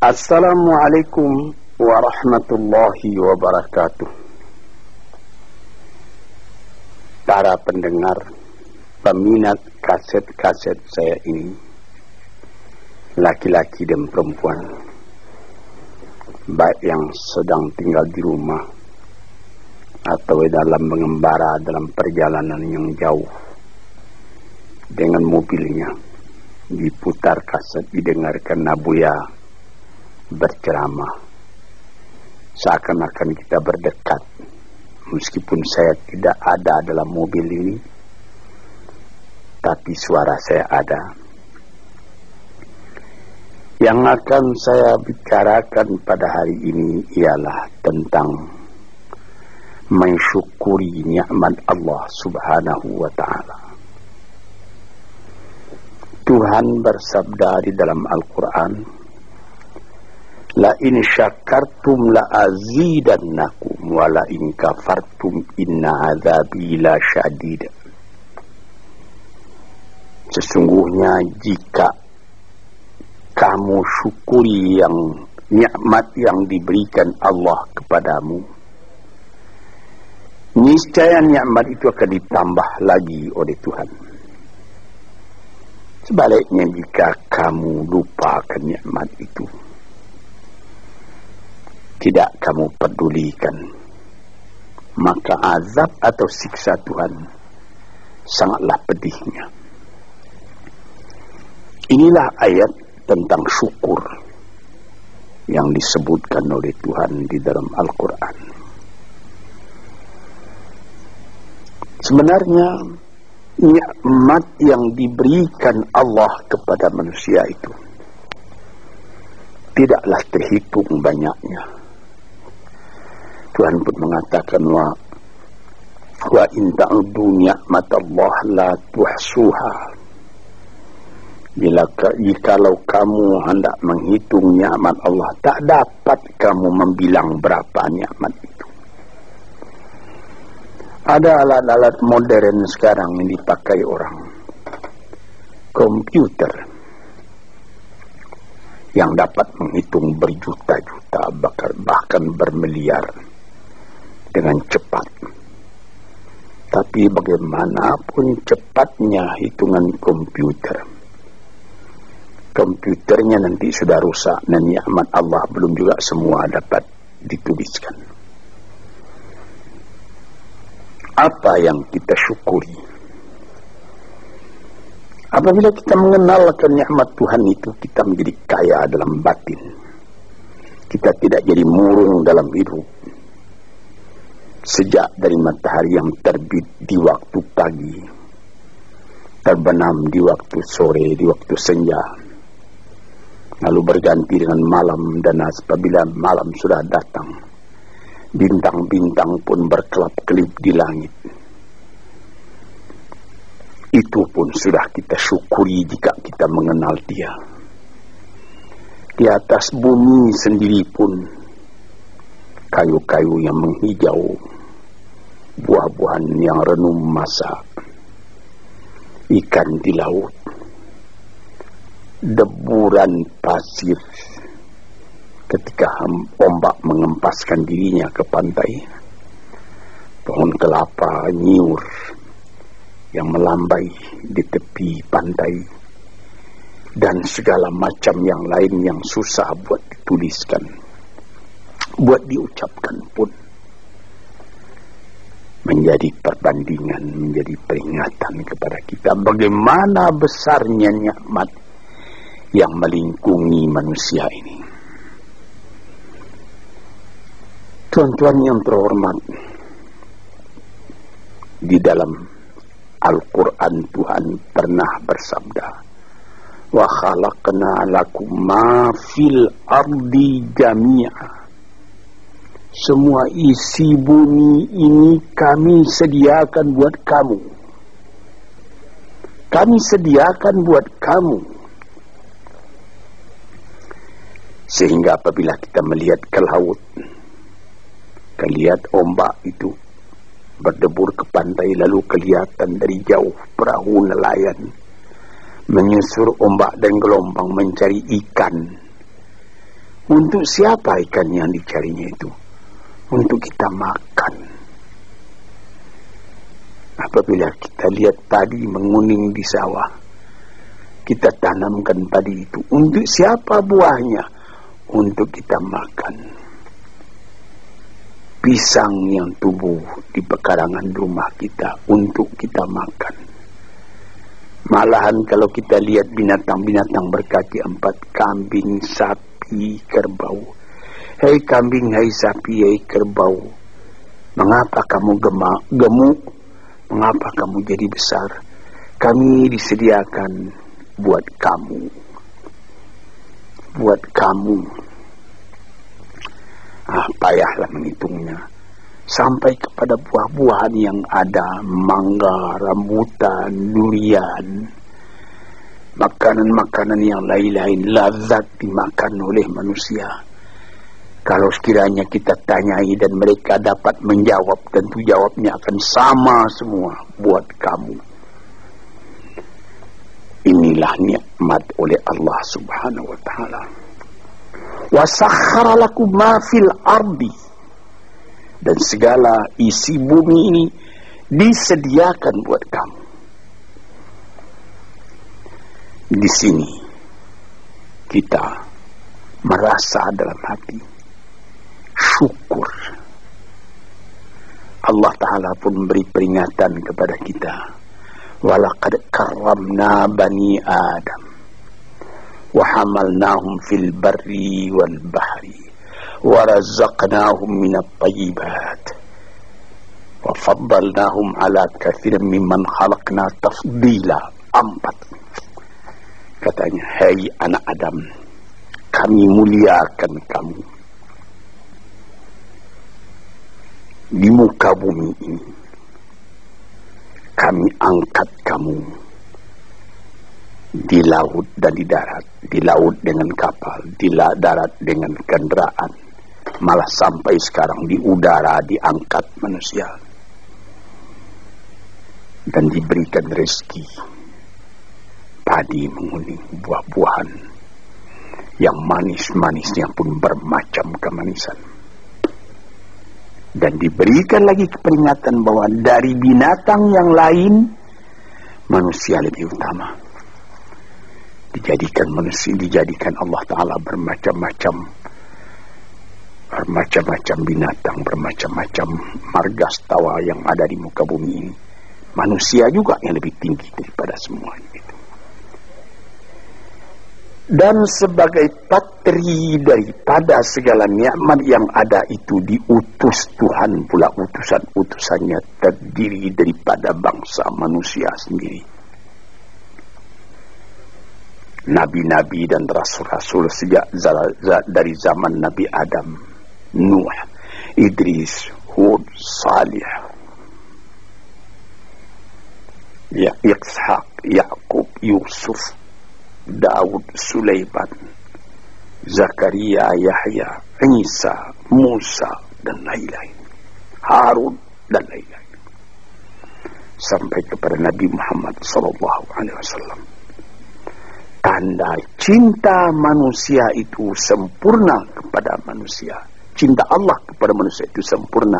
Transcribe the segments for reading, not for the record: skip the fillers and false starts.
Assalamualaikum warahmatullahi wabarakatuh. Para pendengar, peminat kaset-kaset saya ini, laki-laki dan perempuan, baik yang sedang tinggal di rumah atau dalam mengembara dalam perjalanan yang jauh dengan mobilnya, diputar kaset, didengarkan Nabuya berceramah, seakan-akan kita berdekat. Meskipun saya tidak ada dalam mobil ini, tapi suara saya ada. Yang akan saya bicarakan pada hari ini ialah tentang mensyukuri nikmat Allah Subhanahu wa ta'ala. Tuhan bersabda di dalam Al-Quran, la in syakartum la azidannakum wa la in kafartum inna azabi la syadid. Sesungguhnya jika kamu syukuri yang nikmat yang diberikan Allah kepadamu, niscaya nikmat itu akan ditambah lagi oleh Tuhan. Sebaliknya jika kamu lupakan nikmat itu, tidak kamu pedulikan, maka azab atau siksa Tuhan sangatlah pedihnya. Inilah ayat tentang syukur yang disebutkan oleh Tuhan di dalam Al-Quran. Sebenarnya nikmat yang diberikan Allah kepada manusia itu tidaklah terhitung banyaknya. Tuhan pun mengatakan wa in ta'uddu ni'matallah la tuhsuha. Jikalau kamu hendak menghitung nikmat Allah, tak dapat kamu membilang berapa nikmat itu. Ada alat-alat modern sekarang yang dipakai orang, komputer, yang dapat menghitung berjuta-juta, bahkan bermiliar dengan cepat. Tapi bagaimanapun cepatnya hitungan komputernya nanti sudah rusak dan nikmat Allah belum juga semua dapat dituliskan. Apa yang kita syukuri? Apabila kita mengenalkan nikmat Tuhan itu, kita menjadi kaya dalam batin. Kita tidak jadi murung dalam hidup. Sejak dari matahari yang terbit di waktu pagi, terbenam di waktu sore, di waktu senja, lalu berganti dengan malam, dan apabila malam sudah datang, bintang-bintang pun berkelap-kelip di langit. Itu pun sudah kita syukuri jika kita mengenal Dia. Di atas bumi sendiri pun kayu-kayu yang menghijau, buah-buahan yang renum masak, ikan di laut, deburan pasir ketika ombak mengempaskan dirinya ke pantai, pohon kelapa nyiur yang melambai di tepi pantai, dan segala macam yang lain yang susah buat dituliskan, buat diucapkan pun, menjadi perbandingan, menjadi peringatan kepada kita bagaimana besarnya nikmat yang melingkungi manusia ini. Tuan-tuan yang terhormat, di dalam Al-Quran Tuhan pernah bersabda, wa khalaqna lakum ma fil ardi jami'a. Semua isi bumi ini kami sediakan buat kamu. Kami sediakan buat kamu. Sehingga apabila kita melihat ke laut, lihat ombak itu berdebur ke pantai, lalu kelihatan dari jauh perahu nelayan menyusur ombak dan gelombang mencari ikan Untuk siapa ikan yang dicarinya itu? Untuk kita makan. Apabila kita lihat padi menguning di sawah, kita tanamkan padi itu. Untuk siapa buahnya? Untuk kita makan. Pisang yang tumbuh di pekarangan rumah kita untuk kita makan. Malahan kalau kita lihat binatang-binatang berkaki 4, kambing, sapi, kerbau. Hei kambing, hei sapi, hei kerbau, mengapa kamu gemuk? Mengapa kamu jadi besar? Kami disediakan buat kamu. Buat kamu. Payahlah menghitungnya. Sampai kepada buah-buahan yang ada, mangga, rambutan, durian, makanan-makanan yang lain-lain, lazat dimakan oleh manusia. Kalau sekiranya kita tanyai dan mereka dapat menjawab, tentu jawabnya akan sama semua, buat kamu. Inilah nikmat oleh Allah Subhanahu wa ta'ala. Wa sakhkhara lakum ma fil ardi, dan segala isi bumi ini disediakan buat kamu. Di sini kita merasa dalam hati syukur. Allah Ta'ala pun beri peringatan kepada kita. Walaqad karramna bani Adam wa hamalnahum fil barri wal bahri wa razaqnahum minat tayyibat wa faddalnahum ala kathirin mimman khalaqna tafdila. 4. Katanya, hai anak Adam, kami muliakan kamu di muka bumi ini. Kami angkat kamu di laut dan di darat. Di laut dengan kapal, di darat dengan kendaraan, malah sampai sekarang di udara diangkat manusia. Dan diberikan rezeki, padi menguning, buah-buahan yang manis-manisnya pun bermacam kemanisan. Dan diberikan lagi peringatan bahwa dari binatang yang lain, manusia lebih utama. Dijadikan Allah Ta'ala bermacam-macam binatang, bermacam-macam margastawa yang ada di muka bumi ini. Manusia juga yang lebih tinggi daripada semuanya itu. Dan sebagai patri daripada segala nikmat yang ada itu, diutus Tuhan pula, utusan-utusannya terdiri daripada bangsa manusia sendiri. Nabi-nabi dan rasul-rasul sejak dari zaman Nabi Adam, Nuh, Idris, Hud, Salih, Ishaq, Yakub, Yusuf, Daud, Sulaiman, Zakaria, Yahya, Isa, Musa, dan lain-lain, Harun, dan lain-lain, sampai kepada Nabi Muhammad SAW. Tanda cinta manusia itu sempurna kepada manusia. Cinta Allah kepada manusia itu sempurna.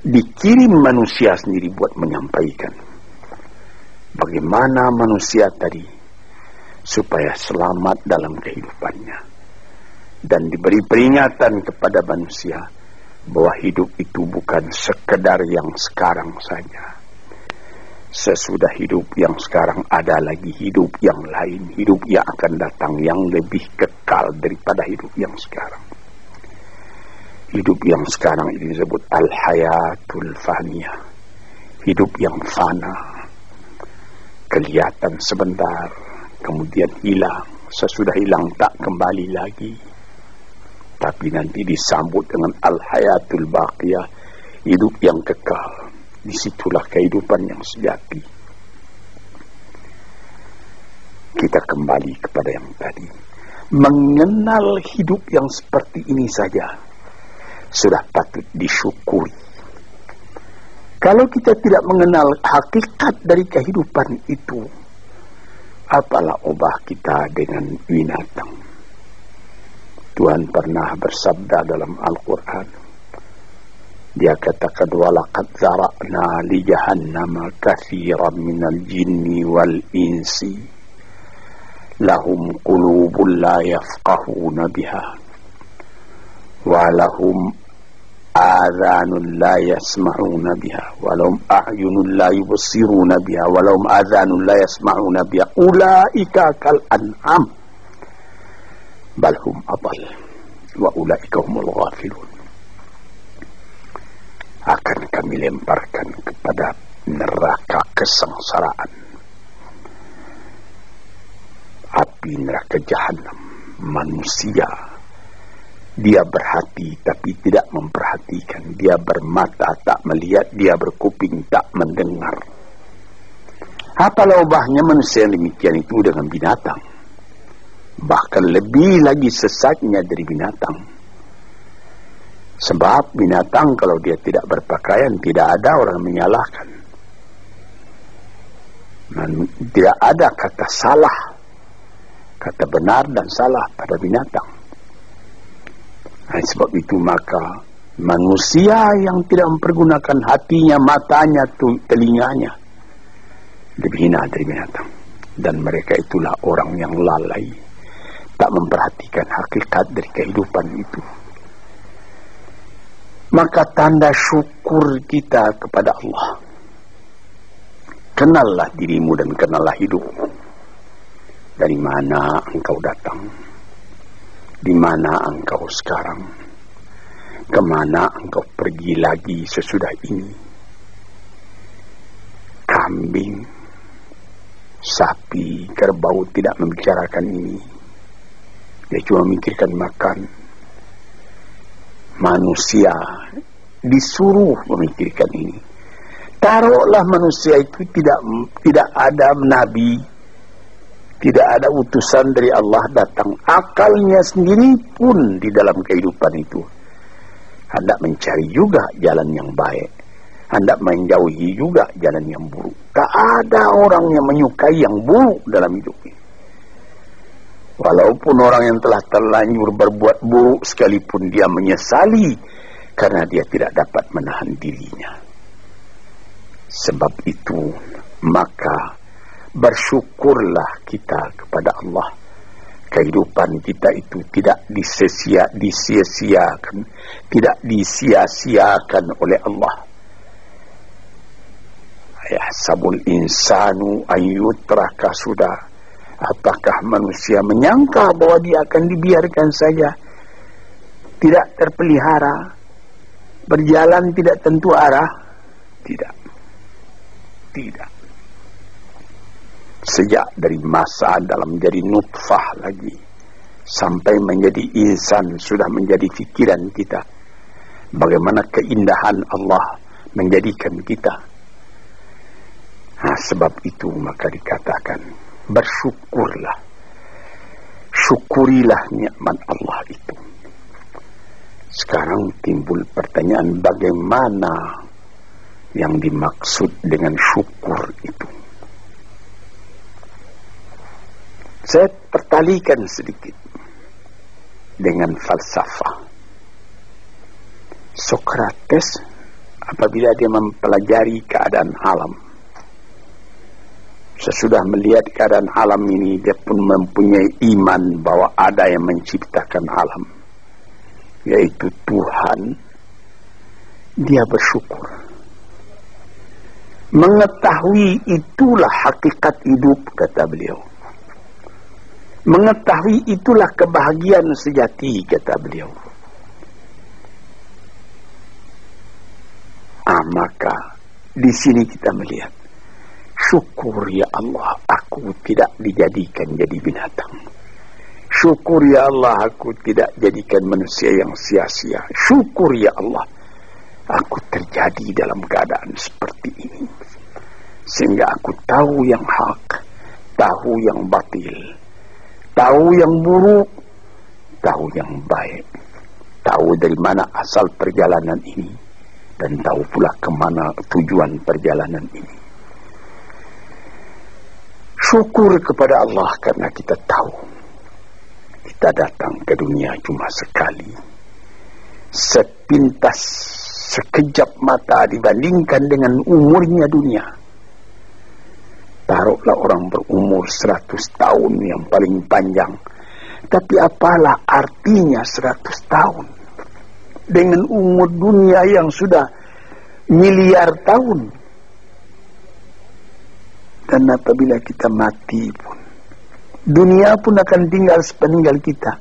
Dikirim manusia sendiri buat menyampaikan bagaimana manusia tadi supaya selamat dalam kehidupannya. Dan diberi peringatan kepada manusia bahwa hidup itu bukan sekedar yang sekarang saja. Sesudah hidup yang sekarang ada lagi hidup yang lain, hidup yang akan datang yang lebih kekal daripada hidup yang sekarang. Hidup yang sekarang ini disebut al-hayatul faniyah, hidup yang fana, kelihatan sebentar, kemudian hilang, sesudah hilang tak kembali lagi. Tapi nanti disambut dengan al-hayatul baqiyah, hidup yang kekal. Disitulah kehidupan yang sejati. Kita kembali kepada yang tadi. Mengenal hidup yang seperti ini saja sudah patut disyukuri. Kalau kita tidak mengenal hakikat dari kehidupan itu, apalah obah kita dengan binatang. Tuhan pernah bersabda dalam Al-Quran. Dia katakan, walaqad zara'na li jahannama katsiran minal jinni wal insi lahum qulubun la yafqahuna biha wa lahum adhanun la yasma'una biha wa lahum a'yunun la yubsiruna biha wa lahum adhanun la yasma'una biha ulaika kal an'am bal hum adall wa ulaika humul ghafilun. Akan kami lemparkan kepada neraka kesengsaraan, api neraka jahanam, manusia. Dia berhati tapi tidak memperhatikan, dia bermata tak melihat, dia berkuping tak mendengar. Apalah ubahnya manusia yang demikian itu dengan binatang? Bahkan lebih lagi sesatnya dari binatang. Sebab binatang kalau dia tidak berpakaian, tidak ada orang menyalahkan. Tidak ada kata salah, kata benar dan salah pada binatang. Sebab itu maka manusia yang tidak mempergunakan hatinya, matanya, telinganya, lebih hina dari binatang. Dan mereka itulah orang yang lalai, tak memperhatikan hakikat dari kehidupan itu. Maka tanda syukur kita kepada Allah, kenallah dirimu dan kenallah hidupmu. Dari mana engkau datang, di mana engkau sekarang, kemana engkau pergi lagi sesudah ini. Kambing, sapi, kerbau tidak membicarakan ini. Dia cuma memikirkan makan. Manusia disuruh memikirkan ini. Taruhlah manusia itu tidak ada nabi, tidak ada utusan dari Allah datang. Akalnya sendiri pun di dalam kehidupan itu hendak mencari juga jalan yang baik, hendak menjauhi juga jalan yang buruk. Tak ada orang yang menyukai yang buruk dalam hidup ini. Walaupun orang yang telah terlanjur berbuat buruk sekalipun, dia menyesali karena dia tidak dapat menahan dirinya. Sebab itu maka bersyukurlah kita kepada Allah. Kehidupan kita itu tidak disia-siakan, tidak disia-siakan oleh Allah. Yahsabul insanu ayyutraka sudah. Apakah manusia menyangka bahwa dia akan dibiarkan saja, tidak terpelihara, berjalan tidak tentu arah? Tidak. Sejak dari masa dalam menjadi nutfah lagi sampai menjadi insan sudah menjadi fikiran kita. Bagaimana keindahan Allah menjadikan kita. Sebab itu maka dikatakan, bersyukurlah, syukurilah nikmat Allah itu. Sekarang timbul pertanyaan, bagaimana yang dimaksud dengan syukur itu? Saya pertalikan sedikit dengan falsafah. Sokrates apabila dia mempelajari keadaan alam, sesudah melihat keadaan alam ini, dia pun mempunyai iman bahwa ada yang menciptakan alam, yaitu Tuhan. Dia bersyukur. Mengetahui itulah hakikat hidup, kata beliau. Mengetahui itulah kebahagiaan sejati, kata beliau. Maka di sini kita melihat, syukur ya Allah, aku tidak dijadikan jadi binatang. Syukur ya Allah, aku tidak jadikan manusia yang sia-sia. Syukur ya Allah, aku terjadi dalam keadaan seperti ini. Sehingga aku tahu yang hak, tahu yang batil, tahu yang buruk, tahu yang baik, tahu dari mana asal perjalanan ini, dan tahu pula kemana tujuan perjalanan ini. Syukur kepada Allah karena kita tahu Kita datang ke dunia cuma sekali. Sepintas, sekejap mata dibandingkan dengan umurnya dunia. Taruhlah orang berumur 100 tahun yang paling panjang. Tapi apalah artinya 100 tahun dengan umur dunia yang sudah miliar tahun. Dan apabila kita mati pun, dunia pun akan tinggal sepeninggal kita.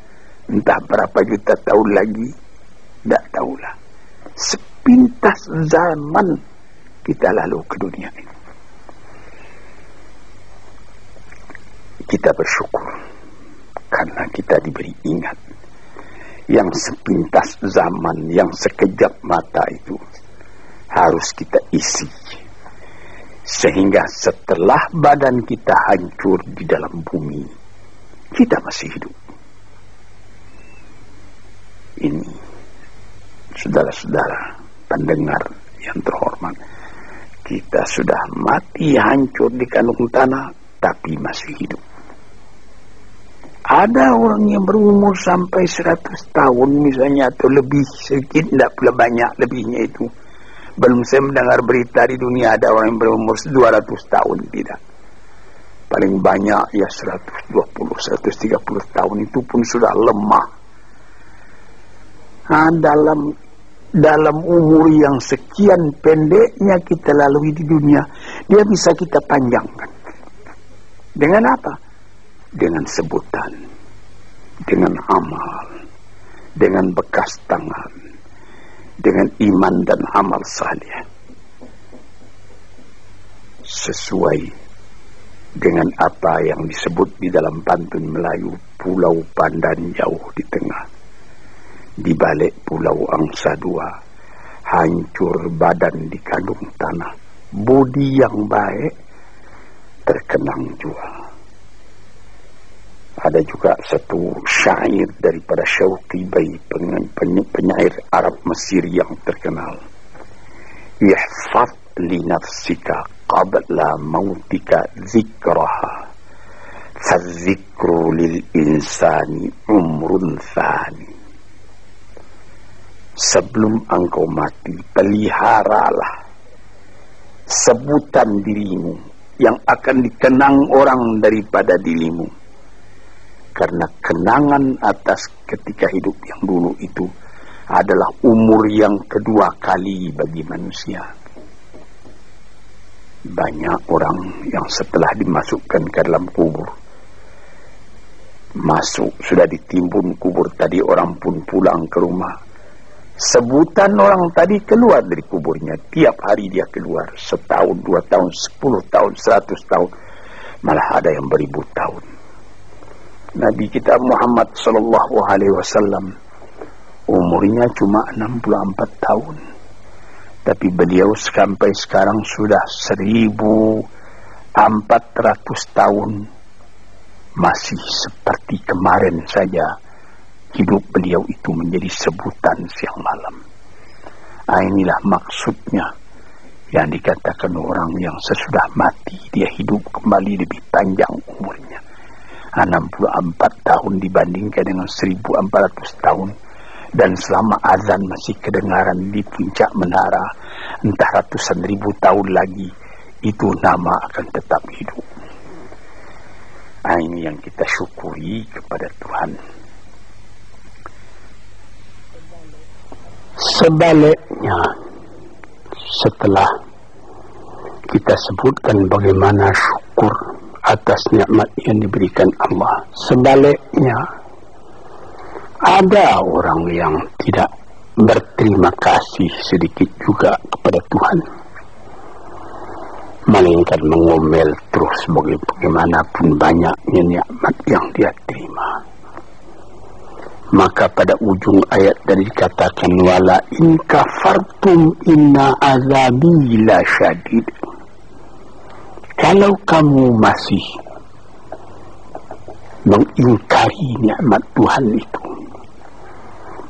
Entah berapa juta tahun lagi, tidak tahulah. Sepintas zaman kita lalu ke dunia ini. Kita bersyukur karena kita diberi ingat yang sepintas zaman, yang sekejap mata itu harus kita isi, sehingga setelah badan kita hancur di dalam bumi, kita masih hidup. Ini, saudara-saudara pendengar yang terhormat, kita sudah mati hancur di kandung tanah, tapi masih hidup. Ada orang yang berumur sampai 100 tahun misalnya, atau lebih sedikit, tidak pula banyak lebihnya itu. Belum saya mendengar berita di dunia ada orang yang berumur 200 tahun, tidak. Paling banyak ya 120, 130 tahun, itu pun sudah lemah. Nah, dalam umur yang sekian pendeknya kita lalui di dunia, dia bisa kita panjangkan. Dengan apa? Dengan sebutan, dengan amal, dengan bekas tangan, dengan iman dan amal saleh, sesuai dengan apa yang disebut di dalam pantun Melayu, Pulau Pandan jauh di tengah, di balik pulau angsa dua, hancur badan di kandung tanah, budi yang baik terkenang jua. Ada juga satu syair daripada Syauqi Bai, penyair Arab Mesir yang terkenal. Ihfaz li nafsika qabla mautika zikraha, fadzikru lil insani umrun thani. Sebelum engkau mati, peliharalah sebutan dirimu yang akan dikenang orang daripada dirimu. Karena kenangan atas ketika hidup yang dulu itu adalah umur yang kedua kali bagi manusia. Banyak orang yang setelah dimasukkan ke dalam kubur, masuk, sudah ditimbun kubur tadi, orang pun pulang ke rumah. Sebutan orang tadi keluar dari kuburnya. Tiap hari dia keluar. 1 tahun, 2 tahun, 10 tahun, 100 tahun. Malah ada yang beribu tahun. Nabi kita Muhammad SAW umurnya cuma 64 tahun. Tapi beliau sampai sekarang sudah 1400 tahun. Masih seperti kemarin saja. Hidup beliau itu menjadi sebutan siang malam. Inilah maksudnya yang dikatakan orang yang sesudah mati dia hidup kembali lebih panjang umurnya. 64 tahun dibandingkan dengan 1400 tahun. Dan selama azan masih kedengaran di puncak menara, entah ratusan ribu tahun lagi, itu nama akan tetap hidup. Ini yang kita syukuri kepada Tuhan. Sebaliknya, setelah kita sebutkan bagaimana syukur atas nikmat yang diberikan Allah, sebaliknya ada orang yang tidak berterima kasih sedikit juga kepada Tuhan, melainkan mengomel terus bagaimanapun banyaknya nikmat yang dia terima. Maka pada ujung ayat tadi dikatakan, wala in kafartum inna azabi la syadid. Kalau kamu masih mengingkari nikmat Tuhan itu,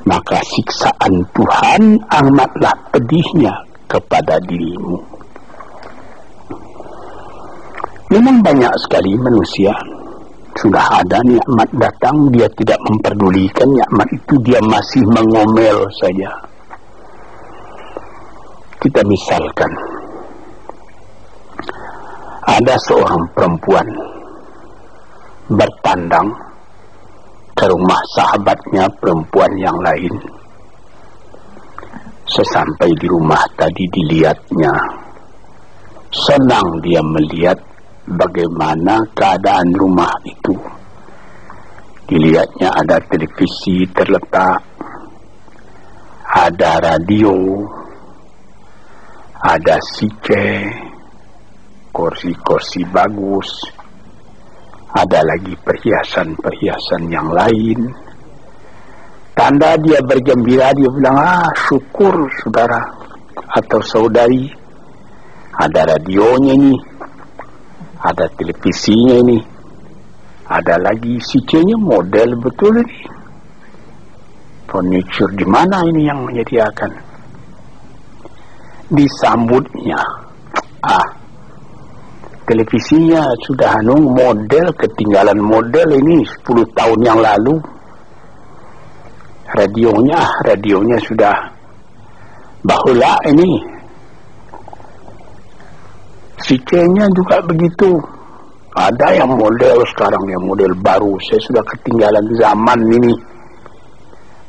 maka siksaan Tuhan amatlah pedihnya kepada dirimu. Memang banyak sekali manusia Sudah ada nikmat datang, dia tidak memperdulikan nikmat itu, dia masih mengomel saja. Kita misalkan, ada seorang perempuan bertandang ke rumah sahabatnya perempuan yang lain. Sesampai di rumah tadi dilihatnya, senang dia melihat bagaimana keadaan rumah itu. Dilihatnya ada televisi terletak, ada radio, ada CC, kursi-kursi bagus, ada lagi perhiasan-perhiasan yang lain. Tanda dia bergembira, dia bilang, syukur saudara atau saudari, ada radionya nih, ada televisinya ini, ada lagi CC-nya, model betul ini. Furniture di mana ini yang menyediakan? Disambutnya, televisinya sudah model, ketinggalan model ini 10 tahun yang lalu. Radionya sudah bahula ini. CC-nya juga begitu. Ada yang model sekarang, yang model baru. Saya sudah ketinggalan zaman ini.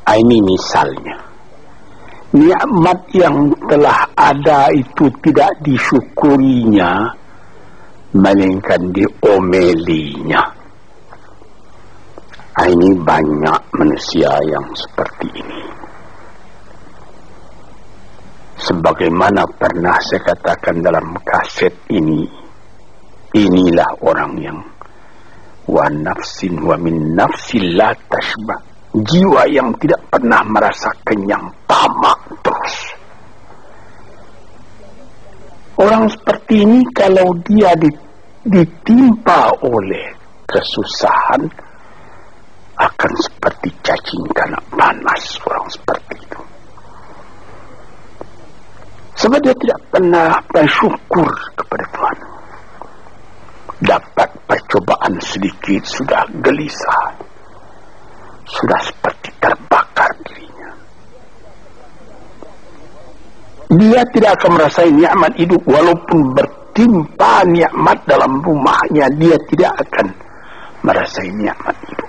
Ini misalnya. Nikmat yang telah ada itu tidak disyukurinya, melainkan diomelinya. Ini banyak manusia yang seperti ini. Sebagaimana pernah saya katakan dalam kaset ini, inilah orang yang wa nafsin wa min nafsin la tashba, jiwa yang tidak pernah merasa kenyang, tamak terus. Orang seperti ini kalau dia ditimpa oleh kesusahan, akan seperti cacing kena panas. Orang seperti itu, sebab dia tidak pernah bersyukur kepada Tuhan. Dapat percobaan sedikit sudah gelisah, sudah seperti terbakar dirinya. Dia tidak akan merasakan nikmat hidup, walaupun bertimpa nikmat dalam rumahnya, dia tidak akan merasakan nikmat hidup.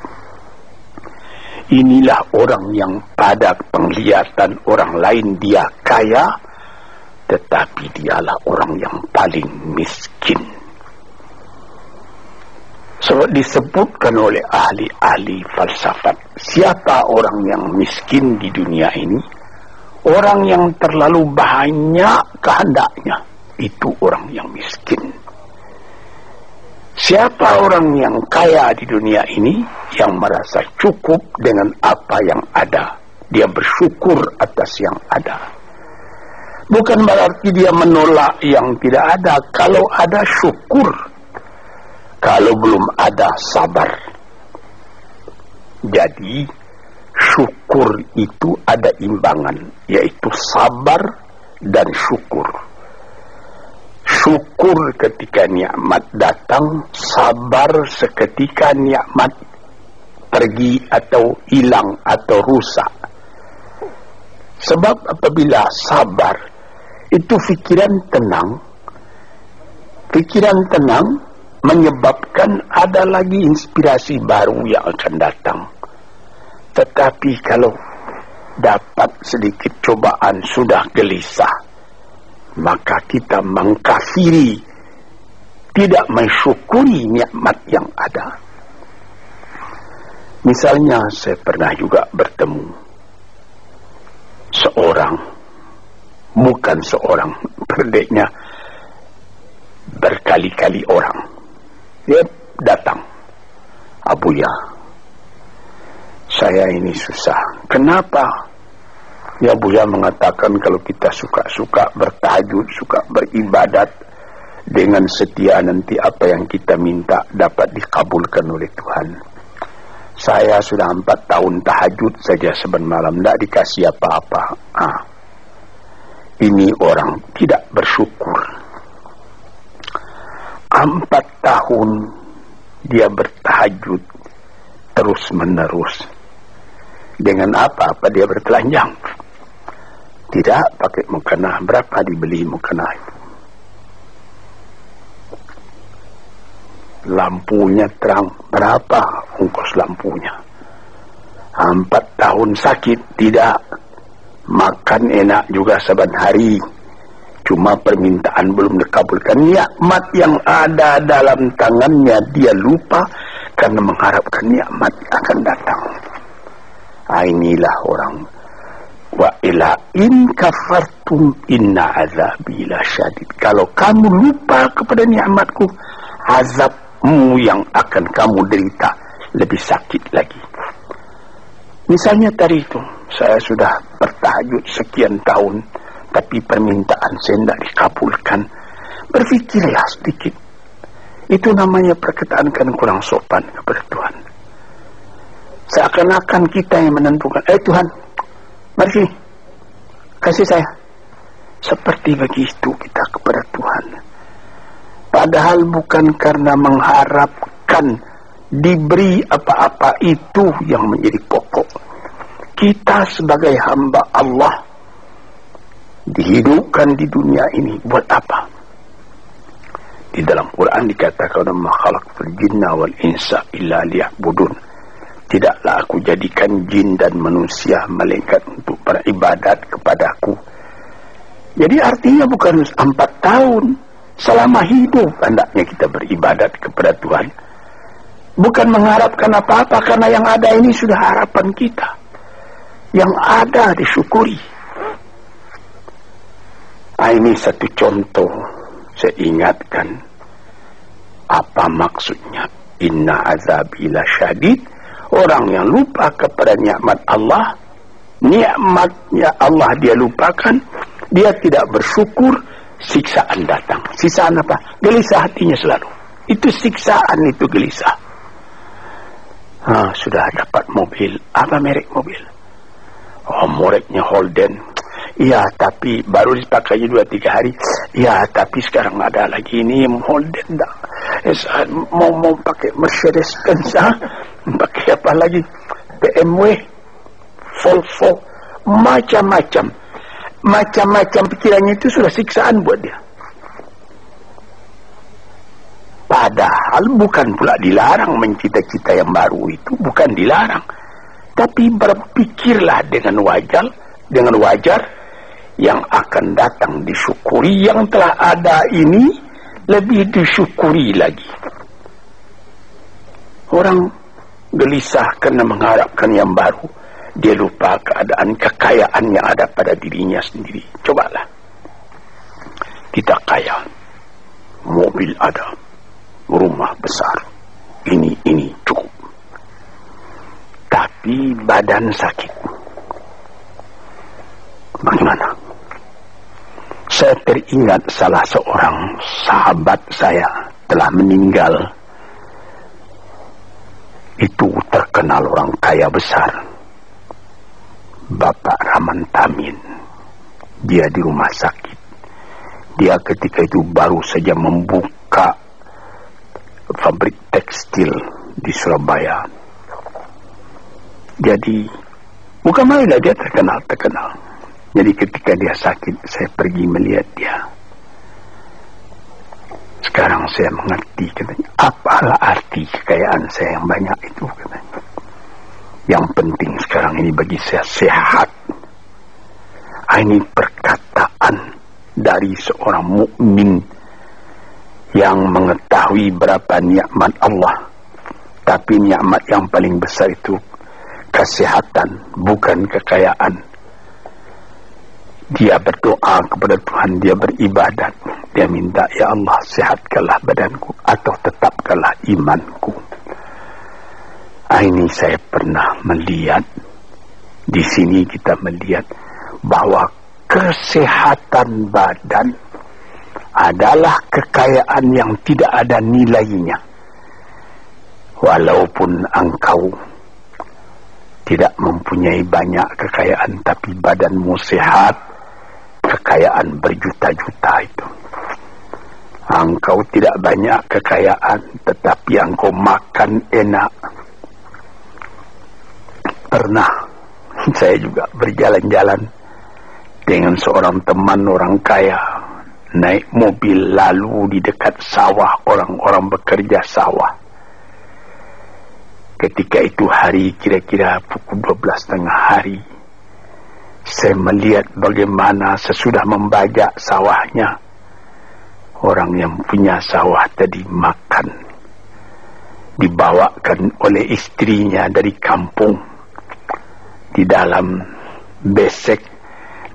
Inilah orang yang pada penglihatan orang lain dia kaya, tetapi dialah orang yang paling miskin. Sebab disebutkan oleh ahli-ahli falsafat, siapa orang yang miskin di dunia ini? Orang yang terlalu banyak kehendaknya, itu orang yang miskin. Siapa orang yang kaya di dunia ini? Yang merasa cukup dengan apa yang ada. Dia bersyukur atas yang ada. Bukan berarti dia menolak yang tidak ada. Kalau ada, syukur. Kalau belum ada, sabar. Jadi syukur itu ada imbangan, yaitu sabar dan syukur. Syukur ketika nikmat datang, sabar seketika nikmat pergi atau hilang atau rusak. Sebab apabila sabar, itu pikiran tenang menyebabkan ada lagi inspirasi baru yang akan datang. Tetapi kalau dapat sedikit cobaan sudah gelisah, maka kita mengkafiri, tidak mensyukuri nikmat yang ada. Misalnya saya pernah juga bertemu bukan seorang, berdeknya berkali-kali orang. Dia datang, Abuya, saya ini susah. Kenapa? Ya, Buya mengatakan kalau kita suka bertahajud, suka beribadat dengan setia, nanti apa yang kita minta dapat dikabulkan oleh Tuhan. Saya sudah 4 tahun tahajud saja saban malam, tidak dikasih apa-apa. Ini orang tidak bersyukur. 4 tahun dia bertahajud, tahajud terus menerus. Dengan apa dia bertelanjang? Tidak pakai mukena. Berapa dibeli mukena itu? Lampunya terang. Berapa ongkos lampunya? 4 tahun sakit. Tidak. Makan enak juga saban hari. Cuma permintaan belum dikabulkan. Nikmat yang ada dalam tangannya dia lupa karena mengharapkan nikmat akan datang. Inilah orang. Wa ila in kafartum inna azabi lasyadid. Kalau kamu lupa kepada nikmatku, azabmu yang akan kamu derita lebih sakit lagi. Misalnya tadi itu, saya sudah bertahajud sekian tahun, tapi permintaan saya tidak dikabulkan. Berfikirlah sedikit. Itu namanya perkataan kan kurang sopan kepada Tuhan. Seakan-akan kita yang menentukan. Tuhan, mari sini, kasih saya. Seperti begitu kita kepada Tuhan. Padahal bukan karena mengharapkan diberi apa-apa itu yang menjadi pokok. Kita sebagai hamba Allah dihidupkan di dunia ini buat apa? Di dalam Quran dikatakan, "Ma khalaqtul jinna wal insa illa liya'budun." Tidaklah aku jadikan jin dan manusia melainkan untuk beribadat kepadaku. Jadi artinya bukan 4 tahun, selama hidup hendaknya kita beribadat kepada Tuhan. Bukan mengharapkan apa-apa, karena yang ada ini sudah harapan kita. Yang ada disyukuri. Ini satu contoh. Saya ingatkan apa maksudnya inna azabi lasyadid. Orang yang lupa kepada nikmat Allah, nikmatnya Allah dia lupakan, dia tidak bersyukur, siksaan datang. Siksaan apa? Gelisah hatinya selalu. Itu siksaan, itu gelisah. Sudah dapat mobil. Apa merek mobil? Mereknya Holden. Ya, tapi baru dipakai 2-3 hari. Ya, tapi sekarang ada lagi ini Holden dah. Mau pakai Mercedes Benz, pakai apa lagi? BMW, Volvo, macam-macam pikirannya itu sudah siksaan buat dia. Padahal bukan pula dilarang mencita-cita yang baru itu, bukan dilarang. Tapi berpikirlah dengan wajar yang akan datang disyukuri, yang telah ada ini lebih disyukuri lagi. Orang gelisah karena mengharapkan yang baru, dia lupa keadaan kekayaan yang ada pada dirinya sendiri. Cobalah, kita kaya, mobil ada, rumah besar, ini cukup, tapi badan sakit. Bagaimana? Saya teringat salah seorang sahabat saya telah meninggal. Itu terkenal orang kaya besar, Bapak Rahman Tamin. Dia di rumah sakit. Dia ketika itu baru saja membuka pabrik tekstil di Surabaya. Jadi bukan main lah, dia terkenal. Jadi ketika dia sakit, saya pergi melihat dia. Sekarang saya mengerti, katanya, apalah arti kekayaan saya yang banyak itu, katanya. Yang penting sekarang ini bagi saya sehat. Ini perkataan dari seorang mukmin yang mengetahui berapa nikmat Allah. Tapi nikmat yang paling besar itu kesehatan, bukan kekayaan. Dia berdoa kepada Tuhan, dia beribadat, dia minta, ya Allah, sehatkanlah badanku atau tetapkanlah imanku. Ini saya pernah melihat, di sini kita melihat bahwa kesehatan badan adalah kekayaan yang tidak ada nilainya. Walaupun engkau tidak mempunyai banyak kekayaan, tapi badanmu sehat, kekayaan berjuta-juta itu. Engkau tidak banyak kekayaan, tetapi engkau makan enak. Pernah saya juga berjalan-jalan dengan seorang teman orang kaya, naik mobil lalu di dekat sawah, orang-orang bekerja sawah. Ketika itu hari kira-kira pukul 12.30 hari, saya melihat bagaimana sesudah membajak sawahnya, orang yang punya sawah tadi makan, dibawakan oleh istrinya dari kampung di dalam besek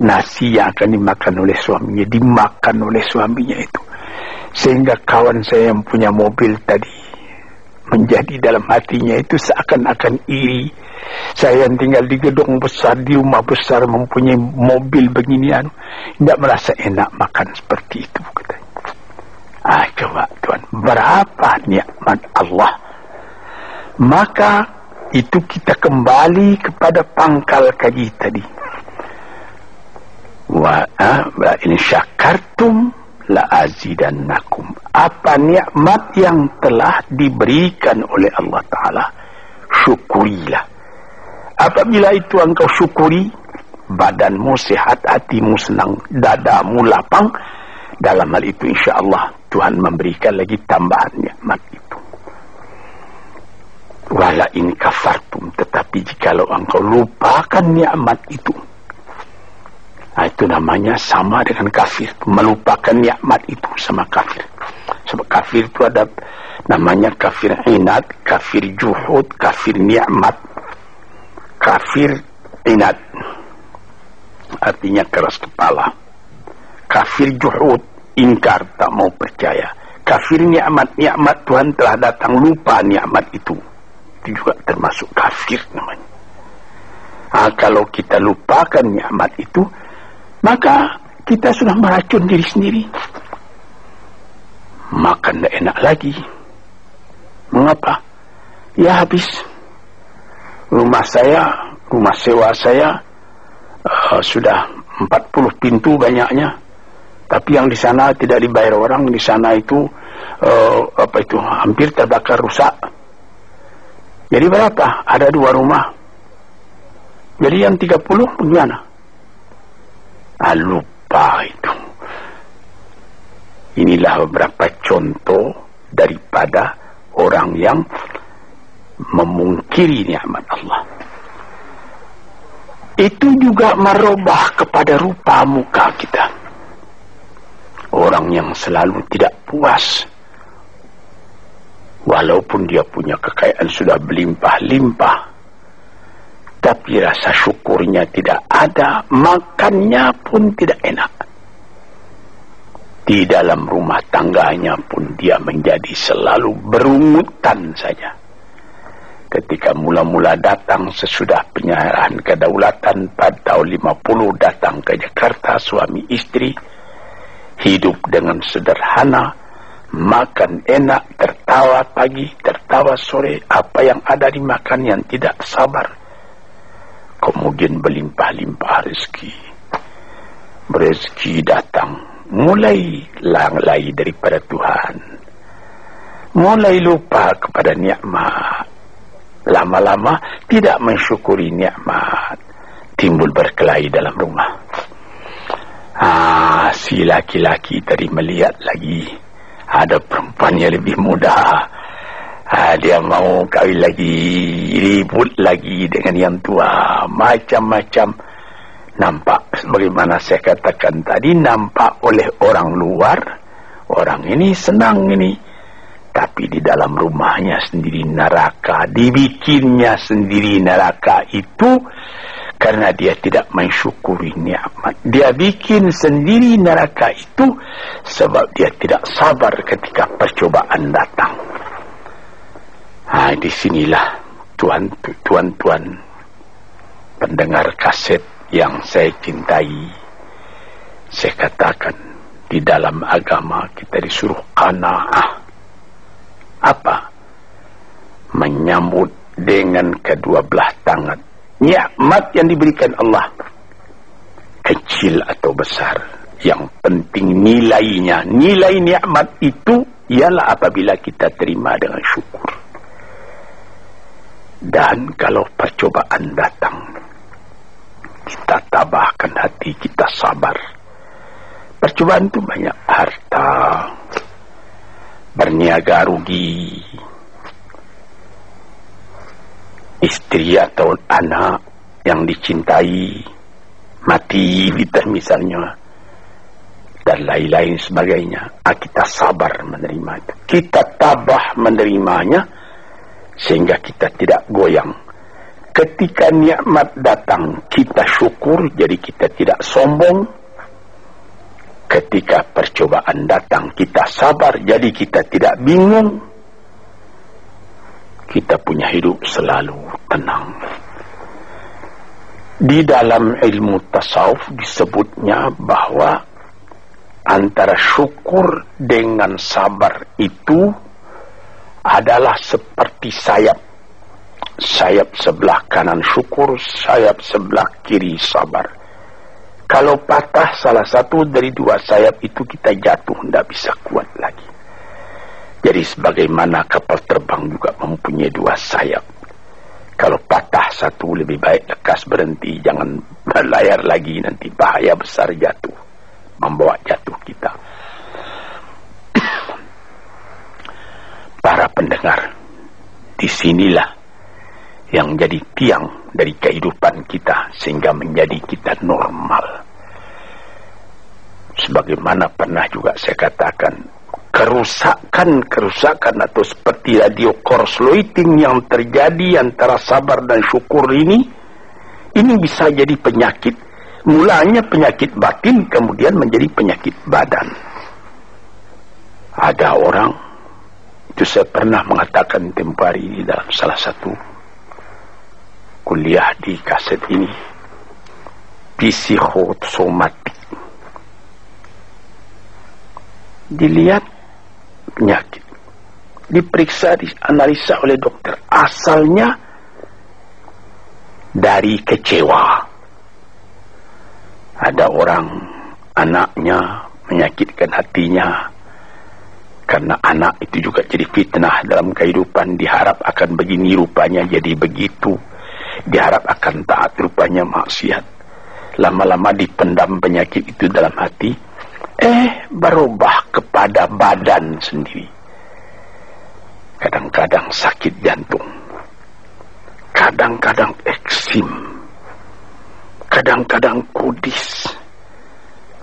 nasi yang akan dimakan oleh suaminya, dimakan oleh suaminya itu. Sehingga kawan saya yang punya mobil tadi menjadi dalam hatinya itu seakan-akan iri. Saya yang tinggal di gedung besar, di rumah besar, mempunyai mobil beginian, tidak merasa enak makan seperti itu, katanya. Coba Tuhan, berapa nikmat Allah. Maka itu kita kembali kepada pangkal kaji tadi. Wa in syakartum la azidannakum. Apa nikmat yang telah diberikan oleh Allah Ta'ala, syukurilah. Apabila itu engkau syukuri, badanmu sehat, hatimu senang, dadamu lapang. Dalam hal itu insyaAllah Tuhan memberikan lagi tambahan nikmat itu. Wala in kafartum, tetapi jikalau engkau lupakan nikmat itu, itu namanya sama dengan kafir. Melupakan nikmat itu sama kafir. Sebab kafir itu ada namanya kafir inad, kafir juhud, kafir nikmat. Kafir inad artinya keras kepala. Kafir juhud, ingkar, tak mau percaya. Kafir nikmat, nikmat Tuhan telah datang, lupa nikmat itu. Itu juga termasuk kafir namanya. Kalau kita lupakan nikmat itu, maka kita sudah meracun diri sendiri. Makan tidak enak lagi. Mengapa? Ya habis. Rumah sewa saya sudah 40 pintu banyaknya. Tapi yang di sana tidak dibayar orang. Di sana itu hampir terbakar, rusak. Jadi berapa? Ada 2 rumah. Jadi yang 30 bagaimana? Lupa itu. Inilah beberapa contoh daripada orang yang memungkiri nikmat Allah. Itu juga merubah kepada rupa muka kita. Orang yang selalu tidak puas, walaupun dia punya kekayaan sudah berlimpah-limpah, tapi rasa syukurnya tidak ada, makannya pun tidak enak. Di dalam rumah tangganya pun dia menjadi selalu berungutan saja. Ketika mula-mula datang sesudah penyerahan kedaulatan pada tahun 50, datang ke Jakarta, suami istri hidup dengan sederhana, makan enak, tertawa pagi, tertawa sore, apa yang ada dimakan yang tidak sabar. Kemudian berlimpah-limpah rezeki. Rezeki datang, mulai lalai daripada Tuhan, mulai lupa kepada nikmat. Lama-lama tidak mensyukuri nikmat, timbul berkelahi dalam rumah. Si laki-laki tadi melihat lagi ada perempuan yang lebih muda, dia mau kawin lagi, ribut lagi dengan yang tua, macam-macam. Nampak sebagaimana saya katakan tadi, nampak oleh orang luar, orang ini senang ini, tapi di dalam rumahnya sendiri neraka, dibikinnya sendiri neraka itu karena dia tidak mensyukuri nikmat. Dia bikin sendiri neraka itu sebab dia tidak sabar ketika percobaan datang. Di sinilah tuan-tuan pendengar kaset yang saya cintai, saya katakan di dalam agama kita disuruh qanaah. Apa? Menyambut dengan kedua belah tangan nikmat yang diberikan Allah, kecil atau besar, Yang penting nilainya. Nilai nikmat itu ialah apabila kita terima dengan syukur. Dan kalau percobaan datang, kita tabahkan hati, kita sabar. Percobaan itu banyak. Harta, berniaga rugi, istri atau anak yang dicintai mati misalnya, dan lain-lain sebagainya. Kita sabar menerima itu, kita tabah menerimanya, sehingga kita tidak goyang. Ketika nikmat datang, kita syukur, jadi kita tidak sombong. Ketika percobaan datang, kita sabar, jadi kita tidak bingung. Kita punya hidup selalu tenang. Di dalam ilmu tasawuf disebutnya bahwa antara syukur dengan sabar itu adalah seperti sayap. Sayap sebelah kanan syukur, sayap sebelah kiri sabar. Kalau patah salah satu dari dua sayap itu, kita jatuh, tidak bisa kuat lagi. Jadi sebagaimana kapal terbang juga mempunyai dua sayap. Kalau patah satu, lebih baik lekas berhenti, jangan berlayar lagi, nanti bahaya besar jatuh, membawa jatuh kita. Para pendengar, disinilah yang jadi tiang dari kehidupan kita, sehingga menjadi kita normal. Sebagaimana pernah juga saya katakan, kerusakan atau seperti radio korsleting yang terjadi antara sabar dan syukur ini bisa jadi penyakit. Mulanya penyakit batin, kemudian menjadi penyakit badan. Ada orang, itu saya pernah mengatakan tempoh hari ini dalam salah satu kuliah di kaset ini, psikosomatik. Dilihat penyakit, diperiksa, dianalisa oleh dokter, asalnya dari kecewa. Ada orang, anaknya menyakitkan hatinya, karena anak itu juga jadi fitnah dalam kehidupan. Diharap akan begini, rupanya jadi begitu. Diharap akan taat, rupanya maksiat. Lama-lama dipendam penyakit itu dalam hati, berubah kepada badan sendiri. Kadang-kadang sakit jantung, kadang-kadang eksim, kadang-kadang kudis.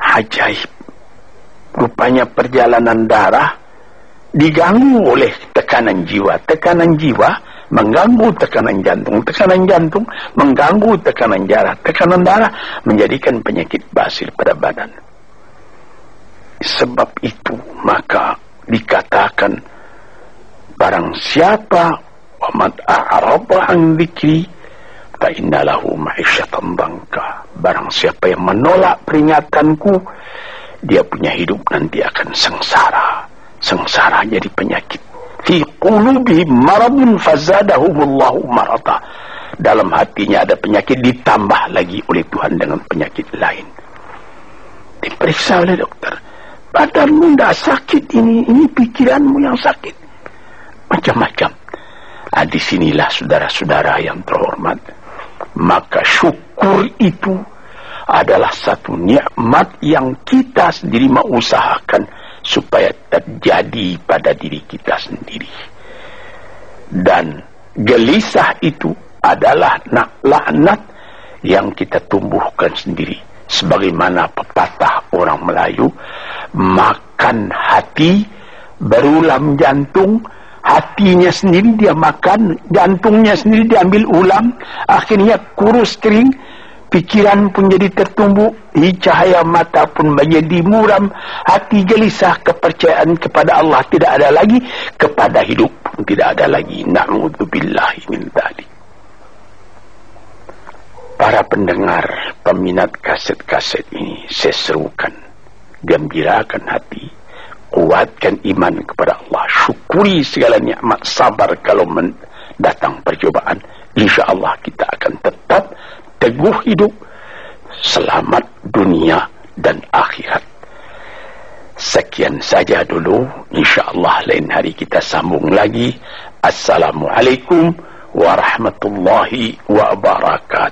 Ajaib. Rupanya perjalanan darah diganggu oleh tekanan jiwa. Tekanan jiwa mengganggu tekanan jantung mengganggu tekanan darah menjadikan penyakit basir pada badan. Sebab itu maka dikatakan, barang siapa waman a'rada an dzikri fa innalahu ma'isyatan dhanka, barang siapa yang menolak peringatanku, dia punya hidup nanti akan sengsara jadi penyakit. Fi qulubihim maradun fazadahumullahu marada, dalam hatinya ada penyakit, ditambah lagi oleh Tuhan dengan penyakit lain. Diperiksa oleh dokter, badanmu tidak sakit, ini pikiranmu yang sakit, macam-macam. Disinilah saudara-saudara yang terhormat, maka syukur itu adalah satu nikmat yang kita sendiri mengusahakan supaya terjadi pada diri kita sendiri. Dan gelisah itu adalah laknat yang kita tumbuhkan sendiri. Sebagaimana pepatah orang Melayu, makan hati berulam jantung. Hatinya sendiri dia makan, jantungnya sendiri diambil ulam, akhirnya kurus kering, pikiran pun jadi tertumbuk, cahaya mata pun menjadi muram, hati gelisah, kepercayaan kepada Allah tidak ada lagi, kepada hidup pun tidak ada lagi. Na'udzubillahi min dzalik. Para pendengar, peminat kaset-kaset ini, saya serukan, gembirakan hati, kuatkan iman kepada Allah, syukuri segala nikmat, sabar kalau datang percobaan. Insya Allah kita akan tetap teguh hidup, selamat dunia dan akhirat. Sekian saja dulu, insyaallah lain hari kita sambung lagi. Assalamualaikum warahmatullahi wabarakatuh.